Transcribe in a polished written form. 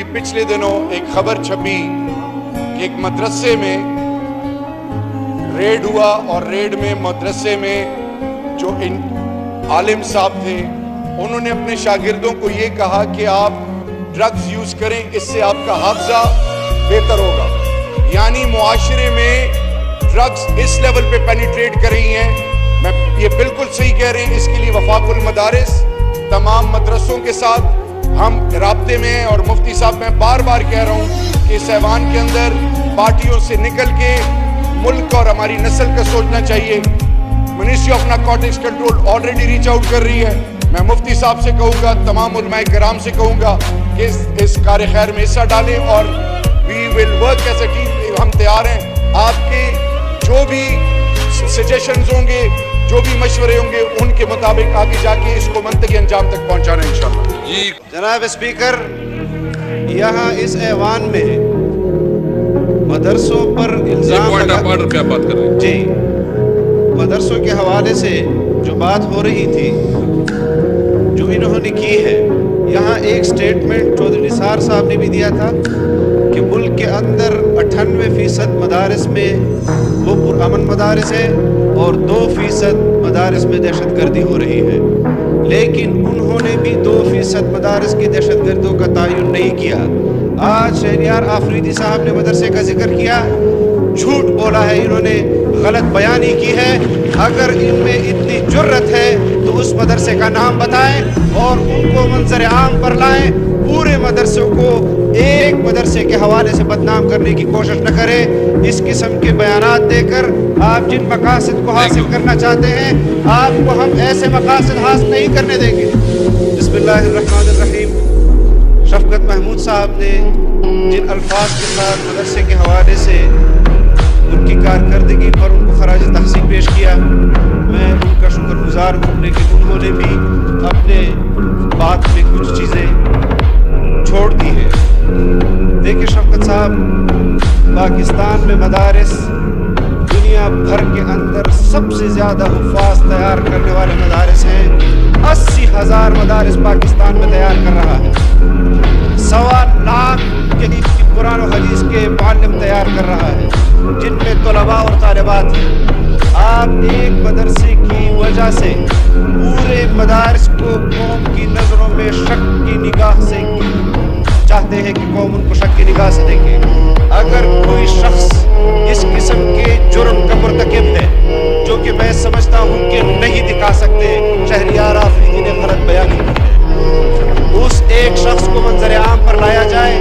पिछले दिनों एक खबर छपी कि एक मदरसे में रेड हुआ और रेड में मदरसे में जो इन आलिम साहब थे उन्होंने अपने शागिर्दों को ये कहा कि आप ड्रग्स यूज करें, इससे आपका हाफजा बेहतर होगा। यानी मुआशरे में ड्रग्स इस लेवल पे पेनिट्रेट कर रही हैं। मैं ये बिल्कुल सही कह रहे हैं। इसके लिए वफाकुल मदारिस तमाम मदरसों के साथ हम राब्ते में हैं और मुफ्ती साहब मैं बार बार कह रहा हूँ कि इस ऐवान के अंदर पार्टियों से निकल के मुल्क और हमारी नस्ल का सोचना चाहिए। Ministry of narcotics control already reach out कर रही है। मैं मुफ्ती साहब से कहूँगा, तमाम उलमाए किराम से कहूँगा कि इस कार्य खैर में हिस्सा डालें और we will work as a team. हम तैयार हैं। आपके जो भी सजेशंस होंगे, जो भी मशवरे होंगे, उनके मुताबिक आगे जाके इसको मंतकी अंजाम तक पहुँचाना है इंशाअल्लाह। जी जनाब स्पीकर, यहाँ इस ऐवान में मदरसों पर इल्जाम क्या बात कर रहे हैं? जी, मदरसों के हवाले से जो बात हो रही थी, जो इन्होंने की है, यहाँ एक स्टेटमेंट चौधरी निसार साहब ने भी दिया था कि मुल्क के अंदर 98% मदारिस में वो पुरअमन मदारिस है और 2% मदारिस में दहशत गर्दी हो रही है। लेकिन उन्होंने भी 2% मदारिस की दहशत गर्दियों का तयन नहीं किया। आज शहरियार आफरीदी साहब ने मदरसे का जिक्र किया, झूठ बोला है, इन्होंने गलत बयानी की है। अगर इनमें इतनी जुर्रत है तो उस मदरसे का नाम बताएं और उनको मंजर आम पर लाएं। पूरे मदरसों को एक मदरसे के हवाले से बदनाम करने की कोशिश न करें। इस किस्म के बयानात देकर आप जिन मकासद को हासिल करना चाहते हैं, आपको हम ऐसे मकासद हासिल नहीं करने देंगे। बिस्मिल्लाहिर्रहमानिर्रहीम। शफकत महमूद साहब ने जिन अल्फाज के साथ मदरसे के हवाले से उनकी कारकर्दगी पर उनको खराज तहसीन पेश किया, मैं उनका शुक्रगुजार हूँ। लेकिन उन्होंने भी अपने बात में कुछ चीज़ें छोड़ दी है। देखिए शफकत साहब, पाकिस्तान में मदारिस दुनिया भर के अंदर सबसे ज़्यादा हुफ़ाज़ तैयार करने वाले मदारिस हैं। 80,000 मदारिस पाकिस्तान में तैयार कर रहा है। 1.25 लाख के कुरान और हदीस के मुअल्लिम तैयार कर रहा है, जिनमें तलबा और तालिबात हैं। आप एक मदरसे की वजह से पूरे मदारिस को कौम की नज़रों में शक की निगाह से चाहते हैं कि कौम उनको शक की निगाह से देखे। अगर कोई शख्स इस किस्म के जुर्म का मुर्तकिब है, जो कि मैं समझता हूँ कि नहीं दिखा सकते, शहरियार आफरीदी ने गलत बयानी की है, उस एक शख्स को मंजर आम पर लाया जाए